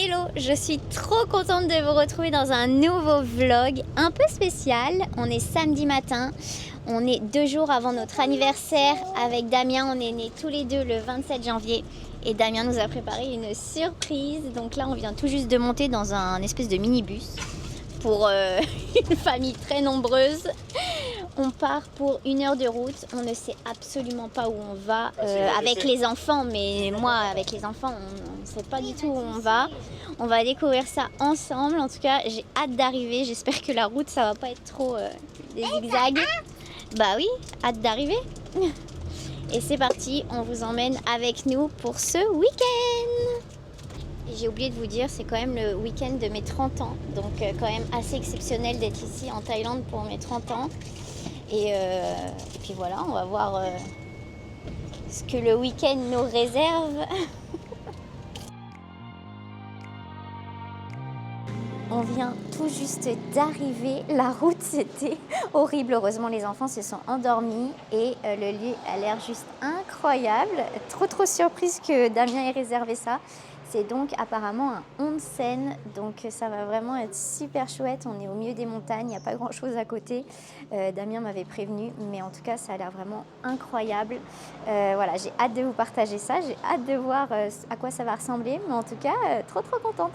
Hello, je suis trop contente de vous retrouver dans un nouveau vlog un peu spécial. On est samedi matin, on est 2 jours avant notre anniversaire. Avec Damien, on est nés tous les deux le 27 janvier et Damien nous a préparé une surprise. Donc là, on vient tout juste de monter dans un espèce de minibus pour une famille très nombreuse. On part pour 1 heure de route, on ne sait absolument pas où on va avec les enfants, mais moi avec les enfants on ne sait pas du tout où on va. On va découvrir ça ensemble, en tout cas j'ai hâte d'arriver, j'espère que la route ça va pas être trop des zigzags. Bah oui, hâte d'arriver. Et c'est parti, on vous emmène avec nous pour ce week-end. J'ai oublié de vous dire, c'est quand même le week-end de mes 30 ans, donc quand même assez exceptionnel d'être ici en Thaïlande pour mes 30 ans. Et puis voilà, on va voir ce que le week-end nous réserve. On vient tout juste d'arriver. La route, c'était horrible. Heureusement, les enfants se sont endormis et le lieu a l'air juste incroyable. Trop surprise que Damien ait réservé ça. C'est donc apparemment un onsen, donc ça va vraiment être super chouette. On est au milieu des montagnes, il n'y a pas grand chose à côté. Damien m'avait prévenu, mais en tout cas ça a l'air vraiment incroyable. Voilà, j'ai hâte de vous partager ça, j'ai hâte de voir à quoi ça va ressembler, mais en tout cas trop contente.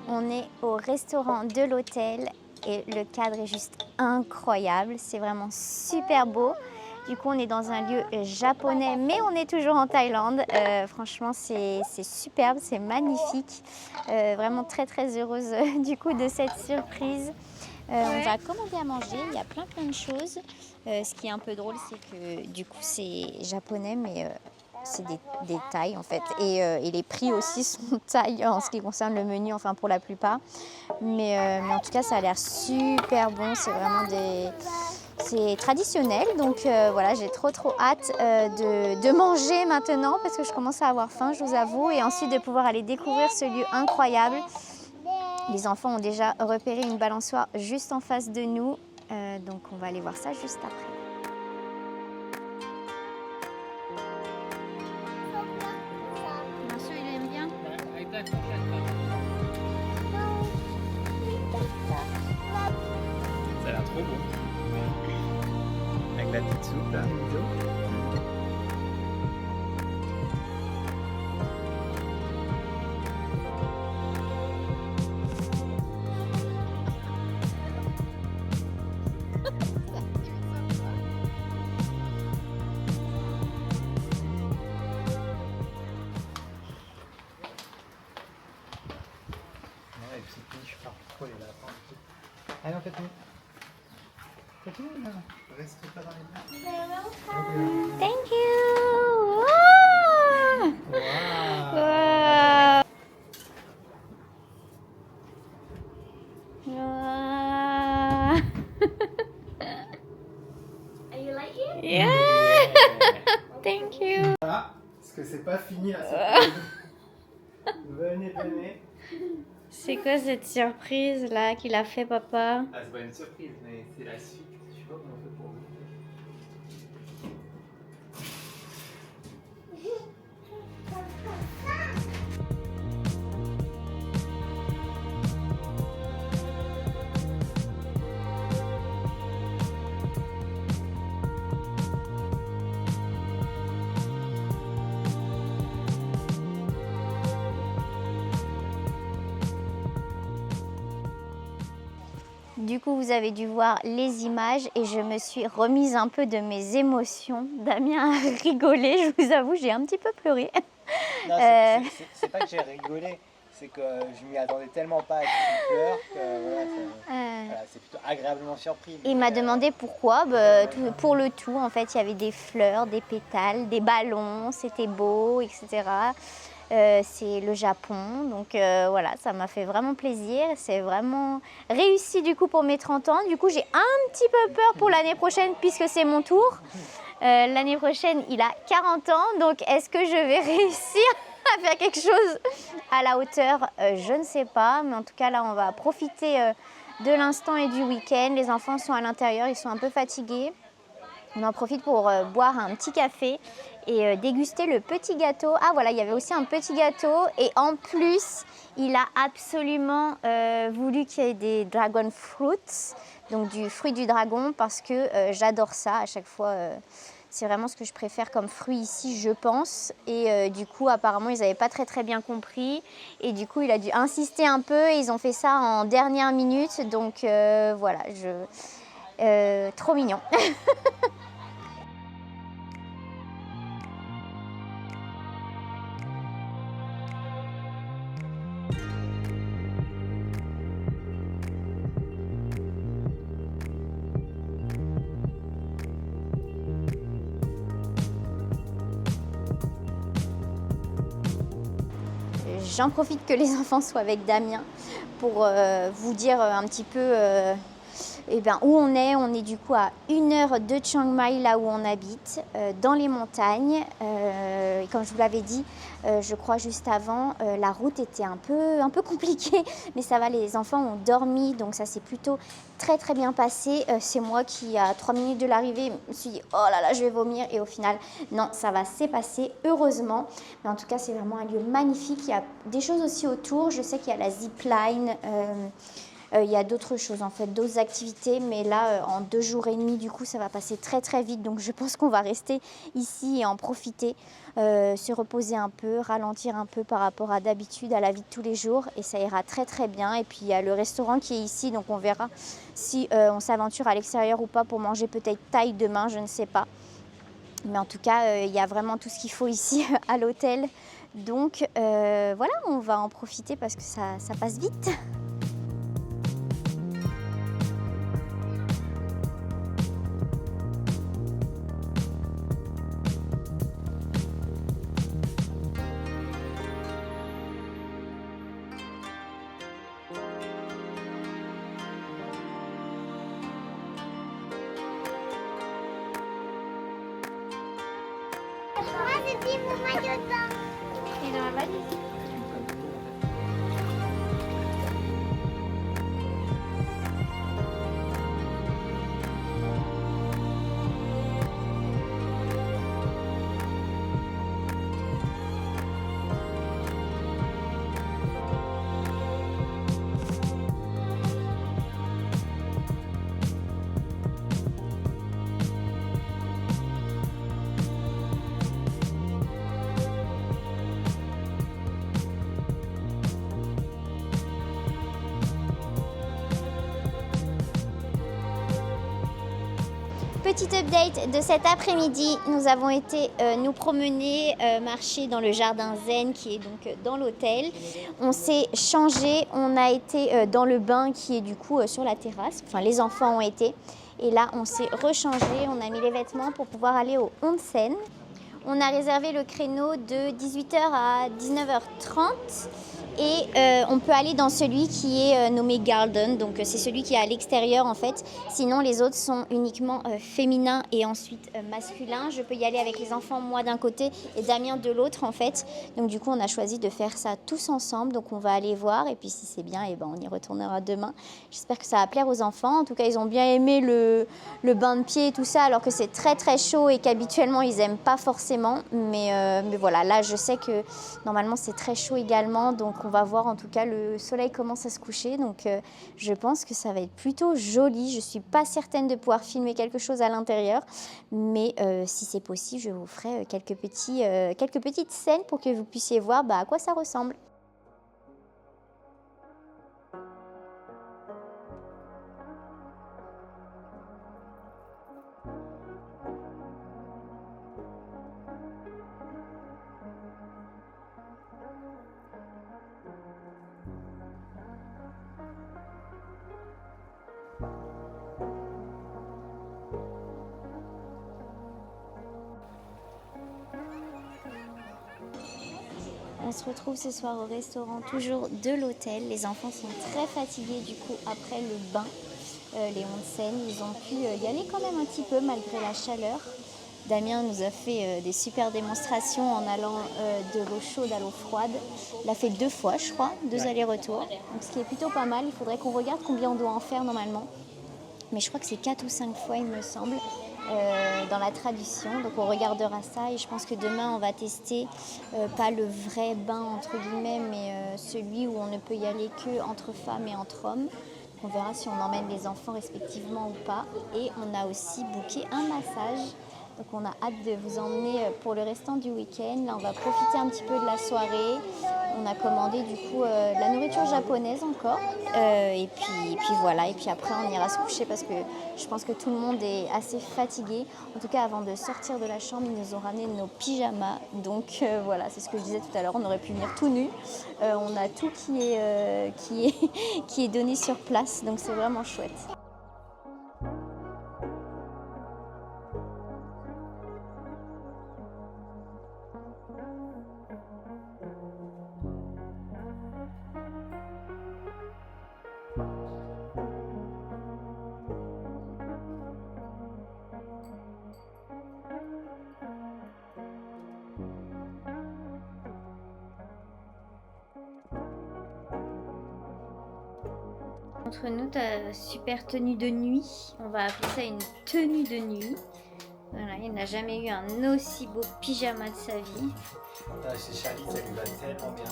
On est au restaurant de l'hôtel et le cadre est juste incroyable. C'est vraiment super beau. Du coup, on est dans un lieu japonais, mais on est toujours en Thaïlande. Franchement, c'est superbe, c'est magnifique. Vraiment très heureuse du coup de cette surprise. On va commander à manger, il y a plein de choses. Ce qui est un peu drôle, c'est que du coup, c'est japonais, mais c'est des Thaïs en fait. Et les prix aussi sont Thaïs en ce qui concerne le menu, enfin pour la plupart. Mais en tout cas, ça a l'air super bon. C'est vraiment c'est traditionnel. Donc voilà, j'ai trop hâte de manger maintenant parce que je commence à avoir faim, je vous avoue. Et ensuite de pouvoir aller découvrir ce lieu incroyable. Les enfants ont déjà repéré une balançoire juste en face de nous. Donc on va aller voir ça juste après. Ça a l'air trop bon. Avec la petite soupe là. Ouais, et puis je pars trop les lapins. Allez, on continue. Continue là. Reste pas dans les mains. Thank you. Wow. Wow. Are you like it? Yeah. Thank you. Ah, parce que c'est pas fini là. Venez. C'est quoi cette surprise là qu'il a fait papa? Ah, c'est pas une surprise, mais c'est la suite. Je sais pas comment on fait pour vous. Du coup, vous avez dû voir les images et je me suis remise un peu de mes émotions. Damien a rigolé, je vous avoue, j'ai un petit peu pleuré. Non, c'est pas que j'ai rigolé, c'est que je m'y attendais tellement pas à ce qu'il pleure que voilà, c'est plutôt agréablement surpris. Il m'a demandé pourquoi. Pour le tout, en fait, il y avait des fleurs, des pétales, des ballons, c'était beau, etc. C'est le Japon, donc voilà, ça m'a fait vraiment plaisir. C'est vraiment réussi du coup pour mes 30 ans. Du coup, j'ai un petit peu peur pour l'année prochaine puisque c'est mon tour. L'année prochaine, il a 40 ans, donc est-ce que je vais réussir à faire quelque chose à la hauteur? Je ne sais pas, mais en tout cas là, on va profiter de l'instant et du week-end. Les enfants sont à l'intérieur, ils sont un peu fatigués. On en profite pour boire un petit café et déguster le petit gâteau. Ah voilà, il y avait aussi un petit gâteau et en plus, il a absolument voulu qu'il y ait des dragon fruits, donc du fruit du dragon, parce que j'adore ça à chaque fois. C'est vraiment ce que je préfère comme fruit ici, je pense. Et du coup, apparemment, ils n'avaient pas très bien compris. Et du coup, il a dû insister un peu et ils ont fait ça en dernière minute. Donc voilà, trop mignon. J'en profite que les enfants soient avec Damien pour vous dire un petit peu où on est. On est du coup à 1 heure de Chiang Mai, là où on habite, dans les montagnes. Et comme je vous l'avais dit, je crois juste avant, la route était un peu compliquée, mais ça va, les enfants ont dormi, donc ça s'est plutôt très bien passé. C'est moi qui, à 3 minutes de l'arrivée, me suis dit « Oh là là, je vais vomir » et au final, non, ça va, c'est passé, heureusement. Mais en tout cas, c'est vraiment un lieu magnifique. Il y a des choses aussi autour. Je sais qu'il y a la zipline, il y a d'autres choses en fait, d'autres activités, mais là en 2 jours et demi, du coup ça va passer très vite, donc je pense qu'on va rester ici et en profiter, se reposer un peu, ralentir un peu par rapport à d'habitude, à la vie de tous les jours, et ça ira très bien. Et puis il y a le restaurant qui est ici, donc on verra si on s'aventure à l'extérieur ou pas pour manger peut-être thaï demain, je ne sais pas. Mais en tout cas, il y a vraiment tout ce qu'il faut ici à l'hôtel, donc voilà, on va en profiter parce que ça passe vite. Moi, j'ai mis mon maillot de bain. Et dans la valise. Petit update de cet après-midi, nous avons été nous promener, marcher dans le jardin zen qui est donc dans l'hôtel. On s'est changé, on a été dans le bain qui est du coup sur la terrasse, enfin les enfants ont été. Et là on s'est rechangé, on a mis les vêtements pour pouvoir aller au onsen. On a réservé le créneau de 18h à 19h30 et on peut aller dans celui qui est nommé Garden, donc c'est celui qui est à l'extérieur en fait. Sinon les autres sont uniquement féminins et ensuite masculins. Je peux y aller avec les enfants, moi d'un côté et Damien de l'autre en fait. Donc du coup on a choisi de faire ça tous ensemble, donc on va aller voir et puis si c'est bien, et ben, on y retournera demain. J'espère que ça va plaire aux enfants. En tout cas ils ont bien aimé le bain de pied et tout ça alors que c'est très chaud et qu'habituellement ils n'aiment pas forcément. Mais voilà, là je sais que normalement c'est très chaud également, donc on va voir. En tout cas le soleil commence à se coucher, donc je pense que ça va être plutôt joli. Je ne suis pas certaine de pouvoir filmer quelque chose à l'intérieur, mais si c'est possible je vous ferai quelques petites scènes pour que vous puissiez voir à quoi ça ressemble. on se retrouve ce soir au restaurant, toujours de l'hôtel. Les enfants sont très fatigués du coup après le bain, les onsen. Ils ont pu y aller quand même un petit peu malgré la chaleur. Damien nous a fait des super démonstrations en allant de l'eau chaude à l'eau froide. Il a fait 2 fois, je crois, 2 allers-retours. Donc, ce qui est plutôt pas mal. Il faudrait qu'on regarde combien on doit en faire normalement. Mais je crois que c'est 4 ou 5 fois, il me semble, dans la tradition. Donc on regardera ça et je pense que demain on va tester pas le vrai bain entre guillemets, mais celui où on ne peut y aller que entre femmes et entre hommes. Donc on verra si on emmène les enfants respectivement ou pas. Et on a aussi booké un massage. Donc on a hâte de vous emmener pour le restant du week-end. Là on va profiter un petit peu de la soirée. On a commandé du coup de la nourriture japonaise encore. Et puis voilà, et puis après on ira se coucher parce que je pense que tout le monde est assez fatigué. En tout cas avant de sortir de la chambre, ils nous ont ramené nos pyjamas. Donc voilà, c'est ce que je disais tout à l'heure, on aurait pu venir tout nu. On a tout qui est donné sur place, donc c'est vraiment chouette. Entre nous, ta super tenue de nuit, on va appeler ça une tenue de nuit. Voilà, il n'a jamais eu un aussi beau pyjama de sa vie. Chez Charlie, ça lui va tellement bien.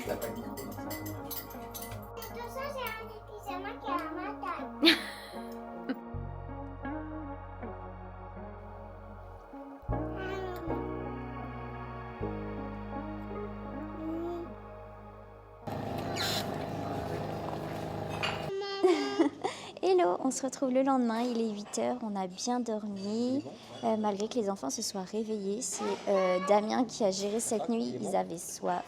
Ça pas le micro, donc ça va. Tout ça, c'est un pyjama qui est à ma taille. Hello, on se retrouve le lendemain, il est 8h, on a bien dormi, malgré que les enfants se soient réveillés. C'est Damien qui a géré cette nuit, ils avaient soif.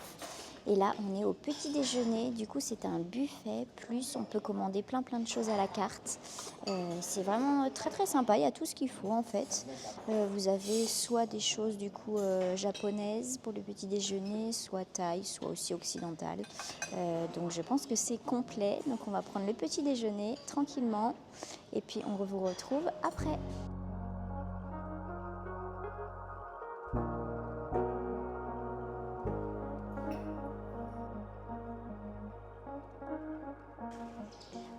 Et là, on est au petit déjeuner, du coup c'est un buffet, plus on peut commander plein de choses à la carte. C'est vraiment très très sympa, il y a tout ce qu'il faut en fait. Vous avez soit des choses du coup japonaises pour le petit déjeuner, soit thaï, soit aussi occidentales. Donc je pense que c'est complet, donc on va prendre le petit déjeuner tranquillement et puis on vous retrouve après.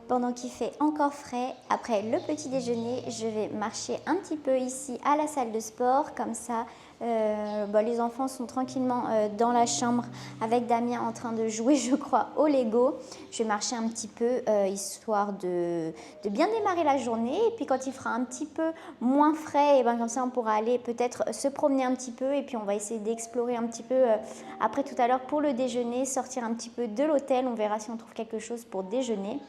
Pendant qu'il fait encore frais, après le petit déjeuner, je vais marcher un petit peu ici à la salle de sport. Comme ça, les enfants sont tranquillement dans la chambre avec Damien en train de jouer, je crois, au Lego. Je vais marcher un petit peu, histoire de bien démarrer la journée. Et puis quand il fera un petit peu moins frais, et ben comme ça on pourra aller peut-être se promener un petit peu. Et puis on va essayer d'explorer un petit peu après tout à l'heure pour le déjeuner, sortir un petit peu de l'hôtel. On verra si on trouve quelque chose pour déjeuner.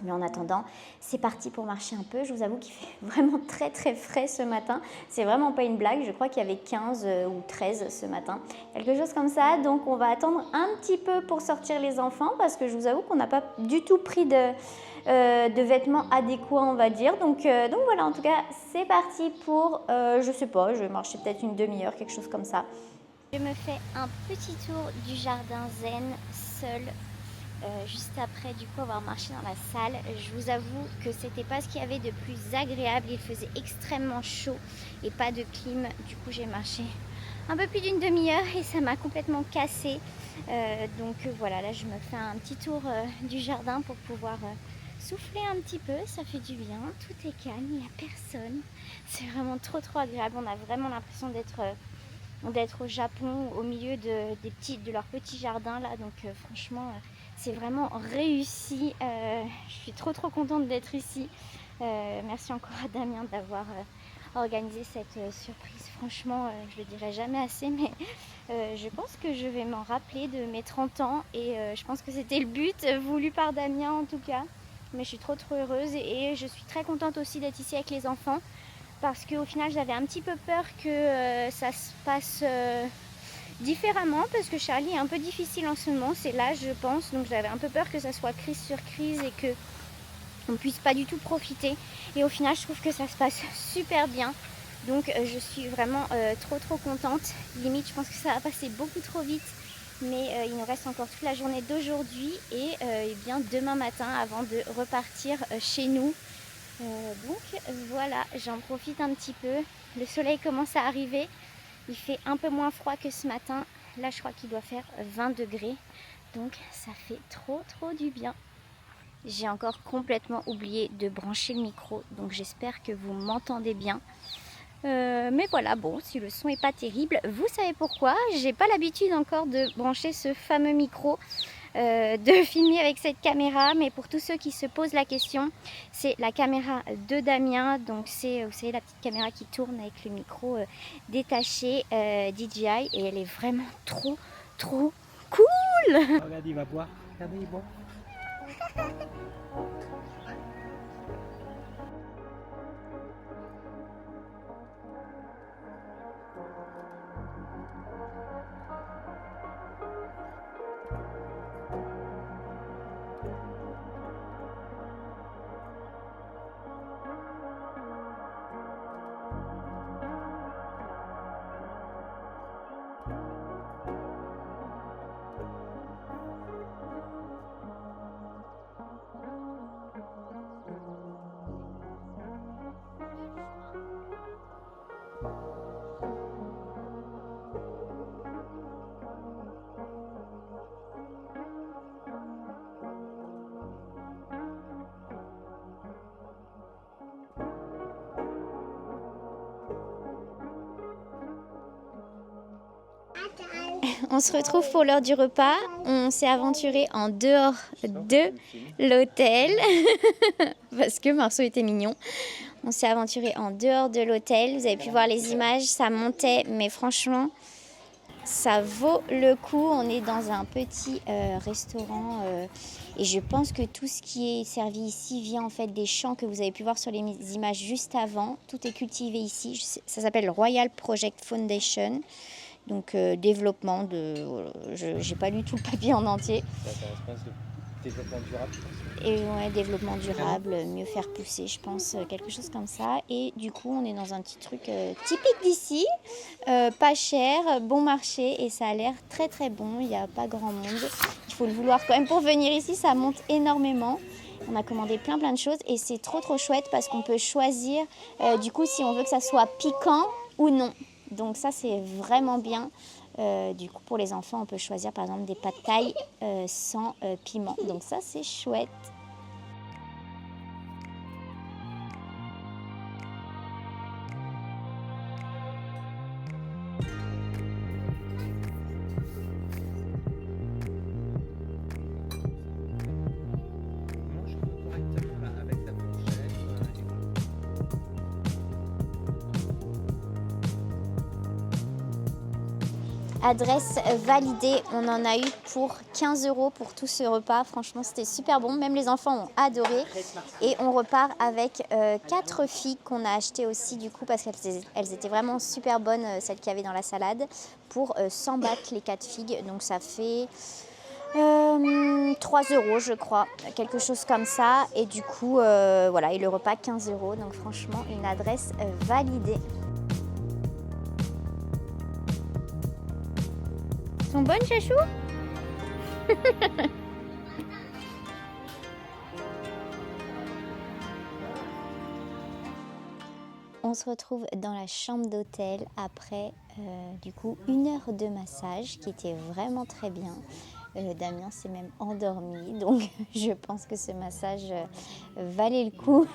Mais en attendant, c'est parti pour marcher un peu. Je vous avoue qu'il fait vraiment très très frais ce matin. C'est vraiment pas une blague. Je crois qu'il y avait 15 ou 13 ce matin. Quelque chose comme ça. Donc on va attendre un petit peu pour sortir les enfants parce que je vous avoue qu'on n'a pas du tout pris de vêtements adéquats, on va dire. Donc voilà, en tout cas, c'est parti pour, je sais pas, je vais marcher peut-être une demi-heure, quelque chose comme ça. Je me fais un petit tour du jardin zen seul. Juste après du coup avoir marché dans la salle, je vous avoue que c'était pas ce qu'il y avait de plus agréable, il faisait extrêmement chaud et pas de clim, du coup j'ai marché un peu plus d'une demi-heure et ça m'a complètement cassé. Donc voilà, là je me fais un petit tour du jardin pour pouvoir souffler un petit peu, ça fait du bien, tout est calme, il n'y a personne, c'est vraiment trop agréable, on a vraiment l'impression d'être au Japon au milieu de leur petit jardin là, donc franchement c'est vraiment réussi. Je suis trop contente d'être ici. Merci encore à Damien d'avoir organisé cette surprise. Franchement, je le dirai jamais assez, mais je pense que je vais m'en rappeler de mes 30 ans et je pense que c'était le but voulu par Damien en tout cas. Mais je suis trop heureuse et je suis très contente aussi d'être ici avec les enfants parce qu'au final j'avais un petit peu peur que ça se passe différemment parce que Charlie est un peu difficile en ce moment, c'est l'âge je pense, donc j'avais un peu peur que ça soit crise sur crise et que on puisse pas du tout profiter et au final je trouve que ça se passe super bien, donc je suis vraiment trop contente. Limite je pense que ça va passer beaucoup trop vite Mais il nous reste encore toute la journée d'aujourd'hui et bien demain matin avant de repartir chez nous. Donc voilà, j'en profite un petit peu. Le soleil commence à arriver. Il fait un peu moins froid que ce matin. Là, je crois qu'il doit faire 20 degrés. Donc ça fait trop du bien. J'ai encore complètement oublié de brancher le micro. Donc j'espère que vous m'entendez bien. Mais voilà, bon, si le son est pas terrible, vous savez pourquoi. J'ai pas l'habitude encore de brancher ce fameux micro, de filmer avec cette caméra. Mais pour tous ceux qui se posent la question, c'est la caméra de Damien. Donc c'est, vous savez, la petite caméra qui tourne avec le micro détaché DJI. Et elle est vraiment trop cool. Regarde, il va boire. Regardez, il boit. On se retrouve pour l'heure du repas. On s'est aventuré en dehors de l'hôtel parce que Marceau était mignon. On s'est aventuré en dehors de l'hôtel. Vous avez pu voir les images, ça montait, mais franchement, ça vaut le coup. On est dans un petit restaurant et je pense que tout ce qui est servi ici vient en fait des champs que vous avez pu voir sur les images juste avant. Tout est cultivé ici. Ça s'appelle Royal Project Foundation. Donc développement de... j'ai pas lu tout le papier en entier. Ça passe de développement durable, je pense. Et ouais, développement durable, mieux faire pousser, je pense, quelque chose comme ça. Et du coup, on est dans un petit truc typique d'ici, pas cher, bon marché, et ça a l'air très bon. Il n'y a pas grand monde. Il faut le vouloir quand même pour venir ici, ça monte énormément. On a commandé plein de choses et c'est trop chouette parce qu'on peut choisir du coup si on veut que ça soit piquant ou non. Donc ça c'est vraiment bien. Du coup pour les enfants on peut choisir par exemple des pâtes thaï sans piment. Donc ça c'est chouette. Mange correctement là, avec ta fourchette. Adresse validée, on en a eu pour 15 € pour tout ce repas. Franchement, c'était super bon. Même les enfants ont adoré. Et on repart avec 4 figues qu'on a achetées aussi, du coup, parce qu'elles étaient vraiment super bonnes, celles qu'il y avait dans la salade, pour 100 bahts les 4 figues. Donc ça fait 3 € je crois, quelque chose comme ça. Et du coup, voilà, et le repas 15 €. Donc franchement, une adresse validée. Sont bonnes, chachou? On se retrouve dans la chambre d'hôtel après du coup 1 heure de massage qui était vraiment très bien. Damien s'est même endormi, donc je pense que ce massage valait le coup.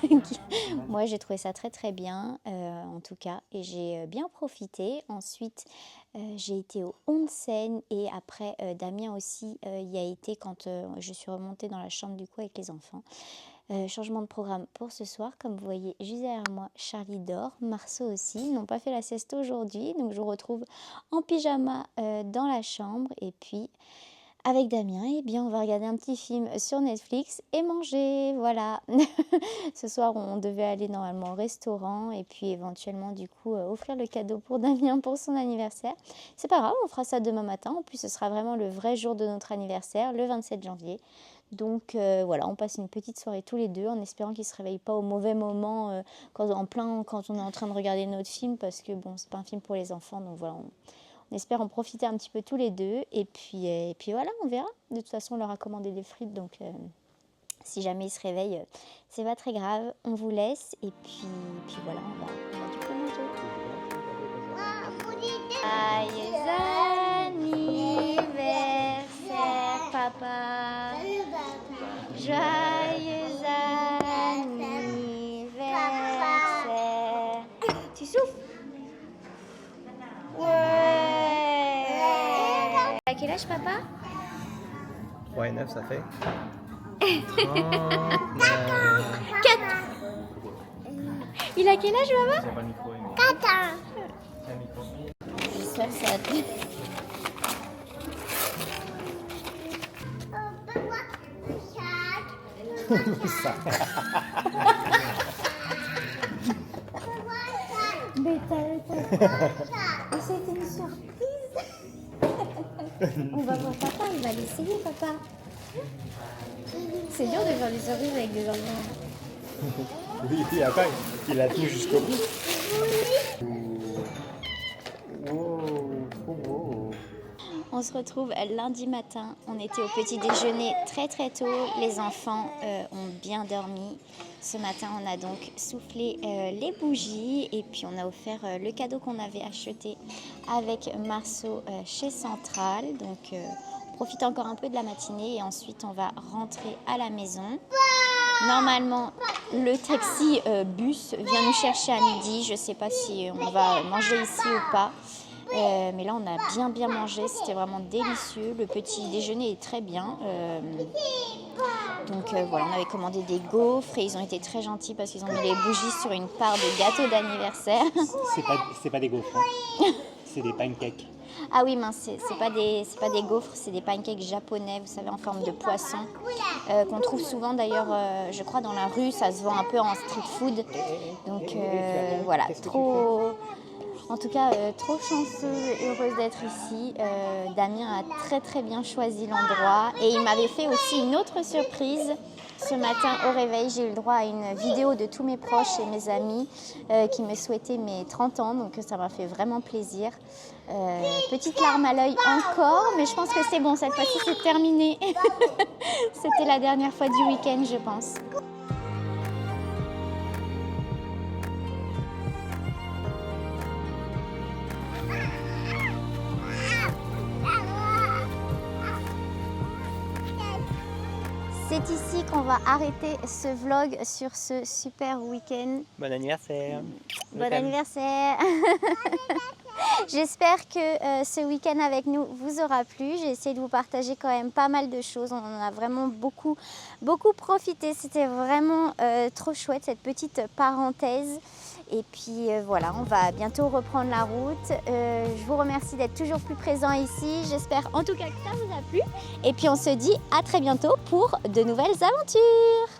Moi j'ai trouvé ça très bien en tout cas et j'ai bien profité. Ensuite j'ai été au onsen et après Damien aussi y a été quand je suis remontée dans la chambre du coup avec les enfants. Changement de programme pour ce soir, comme vous voyez juste derrière moi, Charlie dort, Marceau aussi, ils n'ont pas fait la sieste aujourd'hui, donc je vous retrouve en pyjama dans la chambre et puis avec Damien, eh bien, on va regarder un petit film sur Netflix et manger, voilà. Ce soir, on devait aller normalement au restaurant et puis éventuellement, du coup, offrir le cadeau pour Damien pour son anniversaire. C'est pas grave, on fera ça demain matin. En plus, ce sera vraiment le vrai jour de notre anniversaire, le 27 janvier. Donc voilà, on passe une petite soirée tous les deux en espérant qu'il ne se réveille pas au mauvais moment quand on est en train de regarder notre film parce que bon, c'est pas un film pour les enfants. Donc voilà, On espère en profiter un petit peu tous les deux. Et puis voilà, on verra. De toute façon, on leur a commandé des frites, donc si jamais ils se réveillent, c'est pas très grave. On vous laisse. Et puis voilà, on va du coup manger. Joyeux anniversaire, papa. Joyeux anniversaire. Tu souffles? Ouais. À quel âge, papa? 3 et 9, ça fait 4. Il a quel âge, papa? 4 ans. J'espère que ça va te... C'était une surprise. On va voir papa, il va l'essayer, papa. C'est dur de faire des surprises avec des enfants. Oui, après, il a tenu jusqu'au bout. On se retrouve lundi matin. On était au petit déjeuner très très tôt. Les enfants ont bien dormi. Ce matin, on a donc soufflé les bougies et puis on a offert le cadeau qu'on avait acheté avec Marceau chez Central. Donc, on profite encore un peu de la matinée et ensuite on va rentrer à la maison. Normalement, le taxi bus vient nous chercher à midi. Je ne sais pas si on va manger ici ou pas. Mais là, on a bien mangé. C'était vraiment délicieux. Le petit déjeuner est très bien. Donc voilà, on avait commandé des gaufres et ils ont été très gentils parce qu'ils ont mis les bougies sur une part de gâteau d'anniversaire. C'est pas des gaufres, hein. C'est des pancakes. Ah oui, mince, c'est pas des gaufres, c'est des pancakes japonais, vous savez, en forme de poisson, qu'on trouve souvent d'ailleurs, je crois, dans la rue. Ça se vend un peu en street food. Donc voilà, en tout cas, trop chanceuse et heureuse d'être ici. Damien a très bien choisi l'endroit et il m'avait fait aussi une autre surprise. Ce matin au réveil, j'ai eu le droit à une vidéo de tous mes proches et mes amis qui me souhaitaient mes 30 ans, donc ça m'a fait vraiment plaisir. Petite larme à l'œil encore, mais je pense que c'est bon, cette fois-ci c'est terminé. C'était la dernière fois du week-end, je pense. C'est ici qu'on va arrêter ce vlog sur ce super week-end. Bon anniversaire. Bon anniversaire. J'espère que ce week-end avec nous vous aura plu. J'ai essayé de vous partager quand même pas mal de choses. On en a vraiment beaucoup profité. C'était vraiment trop chouette, cette petite parenthèse. Et puis voilà, on va bientôt reprendre la route. Je vous remercie d'être toujours plus présents ici. J'espère en tout cas que ça vous a plu. Et puis on se dit à très bientôt pour de nouvelles aventures.